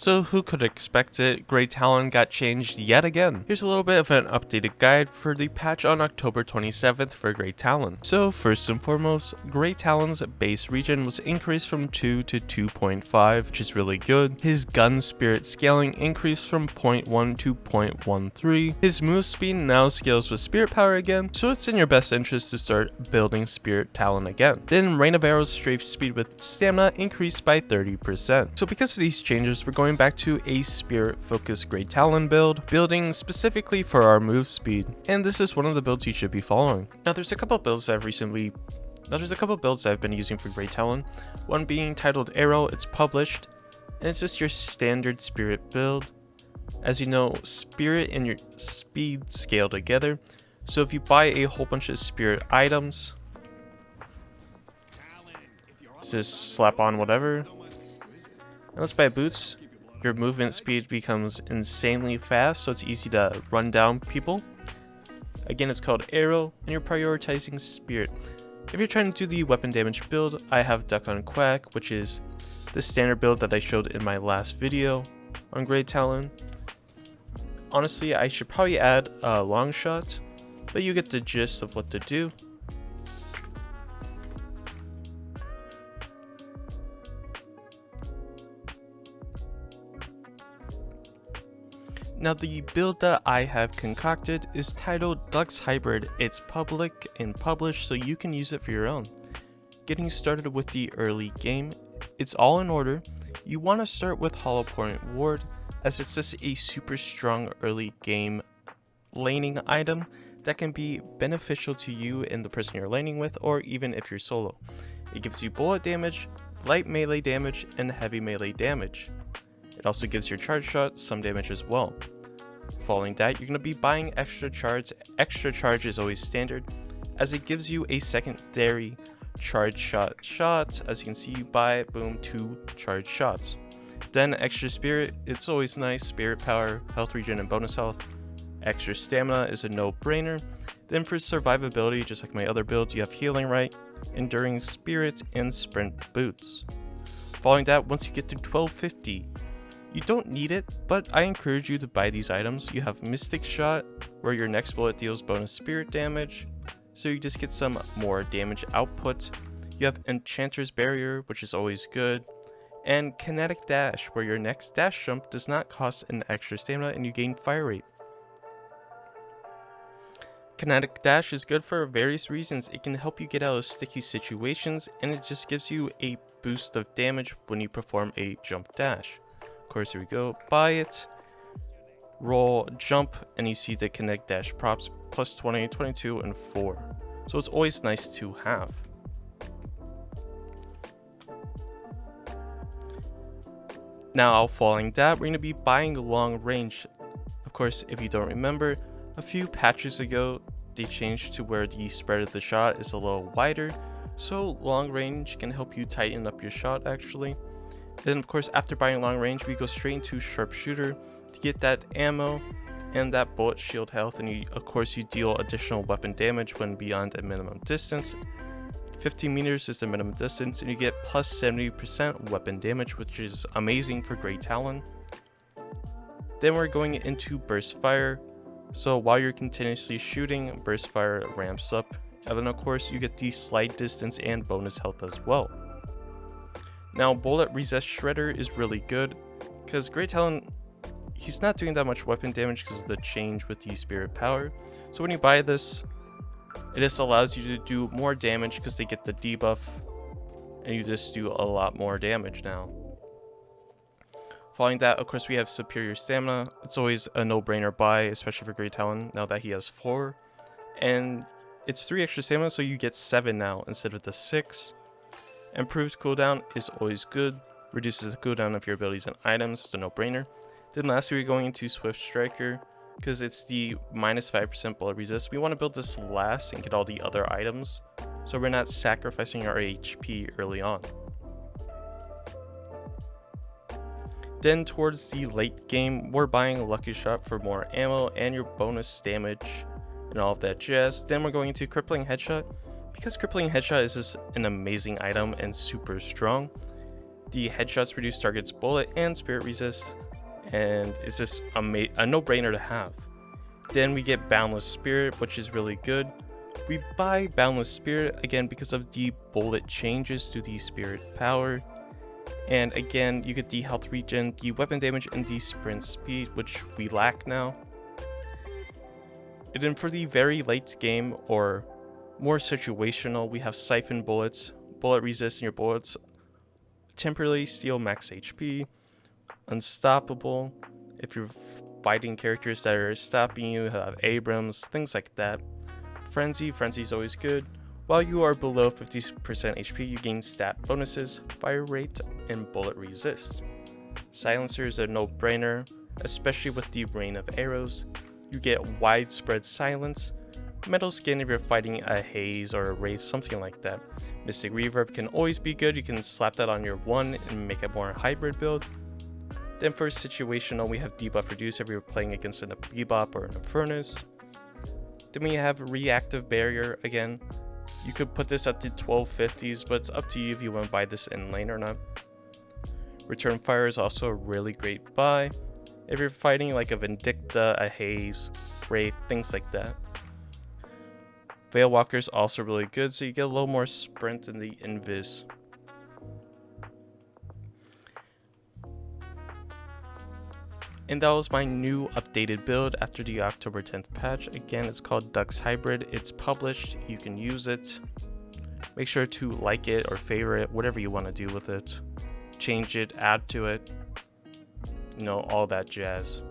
So who could expect it, Great Talon got changed yet again. Here's a little bit of an updated guide for the patch on October 27th for Great Talon. So first and foremost, Great Talon's base regen was increased from 2 to 2.5, which is really good. His gun spirit scaling increased from 0.1 to 0.13. His move speed now scales with spirit power again, so it's in your best interest to start building spirit Talon again. Then rain of arrows strafe speed with stamina increased by 30%. So because of these changes, we're going back to a spirit focused Great Talon building specifically for our move speed, and this is one of the builds you should be following. Now there's a couple builds I've been using for Great Talon, one being titled Arrow. It's published, and it's just your standard spirit build. As you know, spirit and your speed scale together, so if you buy a whole bunch of spirit items, just slap on whatever, and let's buy boots, your movement speed becomes insanely fast, so it's easy to run down people. Again, it's called Arrow, and you're prioritizing spirit. If you're trying to do the weapon damage build, I have Duck on Quack, which is the standard build that I showed in my last video on Great Talon. Honestly, I should probably add a long shot, but you get the gist of what to do. Now the build that I have concocted is titled Duck's Hybrid. It's public and published, so you can use it for your own. Getting started with the early game, it's all in order. You want to start with Hollow Point Ward, as it's just a super strong early game laning item that can be beneficial to you and the person you're laning with, or even if you're solo. It gives you bullet damage, light melee damage, and heavy melee damage. It also gives your charge shot some damage as well. Following that, you're going to be buying extra charge. Extra charge is always standard, as it gives you a secondary charge shot. As you can see, you buy, boom, 2 charge shots. Then extra spirit, it's always nice. Spirit power, health regen, and bonus health. Extra stamina is a no-brainer. Then for survivability, just like my other builds, you have healing right, enduring spirit, and sprint boots. Following that, once you get to 1250, you don't need it, but I encourage you to buy these items. You have Mystic Shot, where your next bullet deals bonus spirit damage, so you just get some more damage output. You have Enchanter's Barrier, which is always good, and Kinetic Dash, where your next dash jump does not cost an extra stamina and you gain fire rate. Kinetic Dash is good for various reasons. It can help you get out of sticky situations, and it just gives you a boost of damage when you perform a jump dash. Of course, here we go, buy it, roll, jump, and you see the Kinetic Dash props plus 20, 22, and 4. So it's always nice to have. Now, following that, we're going to be buying long range. Of course, if you don't remember, a few patches ago, they changed to where the spread of the shot is a little wider, so long range can help you tighten up your shot actually. Then of course, after buying long range, we go straight into sharpshooter to get that ammo and that bullet shield health, and of course you deal additional weapon damage when beyond a minimum distance. 15 meters is the minimum distance, and you get plus 70% weapon damage, which is amazing for Great Talon. Then we're going into burst fire. So while you're continuously shooting, burst fire ramps up, and then of course you get the slide distance and bonus health as well. Now bullet reset shredder is really good, because Great Talon, he's not doing that much weapon damage because of the change with the spirit power. So when you buy this, it just allows you to do more damage because they get the debuff, and you just do a lot more damage now. Following that, of course, we have superior stamina. It's always a no-brainer buy, especially for Great Talon, now that he has 4. And it's 3 extra stamina, so you get 7 now instead of the 6. Improves cooldown is always good. Reduces the cooldown of your abilities and items, so no-brainer. Then lastly, we're going into Swift Striker, because it's the minus 5% bullet resist. We want to build this last and get all the other items, so we're not sacrificing our HP early on. Then towards the late game, we're buying Lucky Shot for more ammo and your bonus damage and all of that jazz. Then we're going into Crippling Headshot, because Crippling Headshot is just an amazing item and super strong. The headshots reduce target's bullet and spirit resist, and it's just a no-brainer to have. Then we get Boundless Spirit, which is really good. We buy Boundless Spirit again because of the bullet changes to the spirit power. And again, you get the health regen, the weapon damage, and the sprint speed, which we lack now. And then for the very late game, or more situational, we have Siphon Bullets, bullet resist in your bullets, temporarily steal max HP, Unstoppable, if you're fighting characters that are stopping you, have Abrams, things like that. Frenzy is always good. While you are below 50% HP, you gain stat bonuses, fire rate, and bullet resist. Silencer is a no-brainer, especially with the rain of arrows. You get widespread silence. Metal Skin if you're fighting a haze or a wraith, something like that. Mystic Reverb can always be good. You can slap that on your 1 and make a more hybrid build. Then for situational, we have debuff reduce if you're playing against a Bebop or an Furnace. Then we have reactive barrier again. You could put this at the 1250s, but it's up to you if you want to buy this in lane or not. Return Fire is also a really great buy if you're fighting like a Vindicta, a Haze, Wraith, things like that. Veil Walker is also really good, so you get a little more sprint in the Invis. And that was my new updated build after the October 10th patch. Again, it's called Dux Hybrid. It's published. You can use it. Make sure to like it or favorite, whatever you want to do with it. Change it, add to it. You know, all that jazz.